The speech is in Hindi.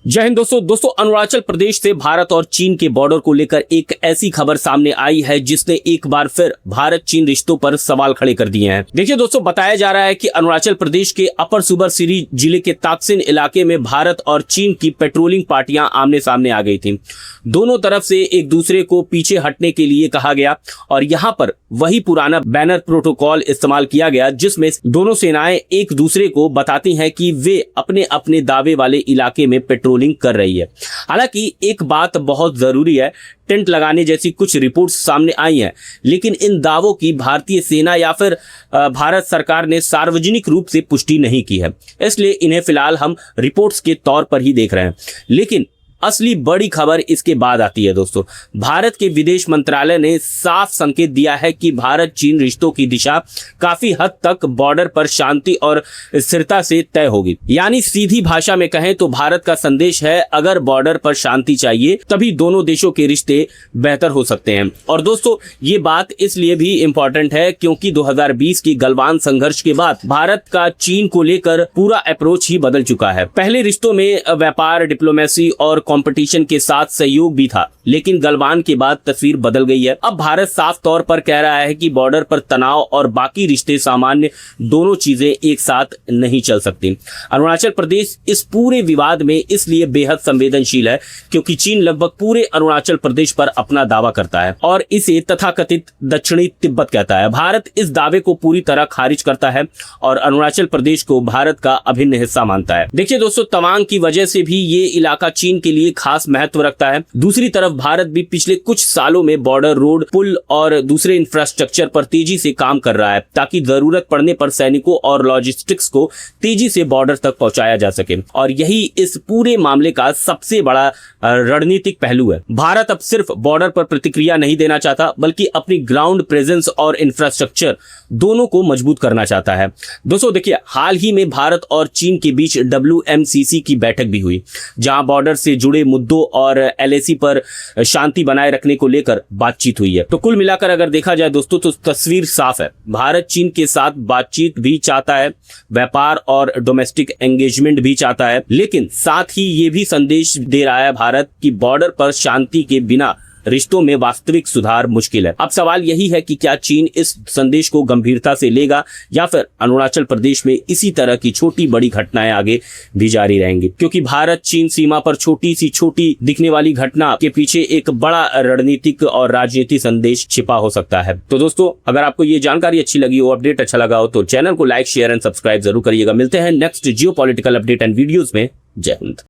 जय हिंद दोस्तों अरुणाचल प्रदेश से भारत और चीन के बॉर्डर को लेकर एक ऐसी खबर सामने आई है जिसने एक बार फिर भारत चीन रिश्तों पर सवाल खड़े कर दिए हैं। देखिए दोस्तों, बताया जा रहा है कि अरुणाचल प्रदेश के अपर सुबनसिरी जिले के ताकसिन इलाके में भारत और चीन की पेट्रोलिंग पार्टियां आमने सामने आ गई थी। दोनों तरफ से एक दूसरे को पीछे हटने के लिए कहा गया और यहां पर वही पुराना बैनर प्रोटोकॉल इस्तेमाल किया गया जिसमें दोनों सेनाएं एक दूसरे को बताती हैं कि वे अपने अपने दावे वाले इलाके में पेट्रोलिंग कर रही है। हालांकि एक बात बहुत जरूरी है, टेंट लगाने जैसी कुछ रिपोर्ट्स सामने आई हैं, लेकिन इन दावों की भारतीय सेना या फिर भारत सरकार ने सार्वजनिक रूप से पुष्टि नहीं की है, इसलिए इन्हें फिलहाल हम रिपोर्ट्स के तौर पर ही देख रहे हैं। लेकिन असली बड़ी खबर इसके बाद आती है दोस्तों। भारत के विदेश मंत्रालय ने साफ संकेत दिया है कि भारत चीन रिश्तों की दिशा काफी हद तक बॉर्डर पर शांति और स्थिरता से तय होगी। यानी सीधी भाषा में कहें तो भारत का संदेश है, अगर बॉर्डर पर शांति चाहिए तभी दोनों देशों के रिश्ते बेहतर हो सकते हैं। और दोस्तों, ये बात इसलिए भी इंपॉर्टेंट है क्योंकि 2020 की गलवान संघर्ष के बाद भारत का चीन को लेकर पूरा अप्रोच ही बदल चुका है। पहले रिश्तों में व्यापार, डिप्लोमेसी और कंपटीशन के साथ सहयोग भी था, लेकिन गलवान के बाद तस्वीर बदल गई है। अब भारत साफ तौर पर कह रहा है कि बॉर्डर पर तनाव और बाकी रिश्ते सामान्य, दोनों चीजें एक साथ नहीं चल सकती। अरुणाचल प्रदेश इस पूरे विवाद में इसलिए बेहद संवेदनशील है क्योंकि चीन लगभग पूरे अरुणाचल प्रदेश पर अपना दावा करता है और इसे तथाकथित दक्षिणी तिब्बत कहता है। भारत इस दावे को पूरी तरह खारिज करता है और अरुणाचल प्रदेश को भारत का अभिन्न हिस्सा मानता है। देखिए दोस्तों, तवांग की वजह से भी ये इलाका चीन के लिए खास महत्व रखता है। दूसरी तरफ भारत भी पिछले कुछ सालों में बॉर्डर रोड, पुल और दूसरे इंफ्रास्ट्रक्चर पर तेजी से काम कर रहा है ताकि जरूरत पड़ने पर सैनिकों और लॉजिस्टिक्स को तेजी से बॉर्डर तक पहुंचाया जा सके। और यही इस पूरे मामले का सबसे बड़ा रणनीतिक पहलू है। भारत अब सिर्फ बॉर्डर पर प्रतिक्रिया नहीं देना चाहता बल्कि अपनी ग्राउंड प्रेजेंस और इंफ्रास्ट्रक्चर दोनों को मजबूत करना चाहता है। दोस्तों देखिए, हाल ही में भारत और चीन के बीच WMCC की बैठक भी हुई जहां बॉर्डर से जुड़े मुद्दों और LAC पर शांति बनाए रखने को लेकर बातचीत हुई है। तो कुल मिलाकर अगर देखा जाए दोस्तों तो तस्वीर साफ है। भारत चीन के साथ बातचीत भी चाहता है, व्यापार और डोमेस्टिक एंगेजमेंट भी चाहता है, लेकिन साथ ही ये भी संदेश दे रहा है भारत कि बॉर्डर पर शांति के बिना रिश्तों में वास्तविक सुधार मुश्किल है। अब सवाल यही है कि क्या चीन इस संदेश को गंभीरता से लेगा या फिर अरुणाचल प्रदेश में इसी तरह की छोटी बड़ी घटनाएं आगे भी जारी रहेंगी, क्योंकि भारत चीन सीमा पर छोटी दिखने वाली घटना के पीछे एक बड़ा रणनीतिक और राजनीतिक संदेश छिपा हो सकता है। तो दोस्तों, अगर आपको ये जानकारी अच्छी लगी हो, अपडेट अच्छा लगा हो, तो चैनल को लाइक, शेयर एंड सब्सक्राइब जरूर करिएगा। मिलते हैं next geopolitical update and videos में। जय हिंद।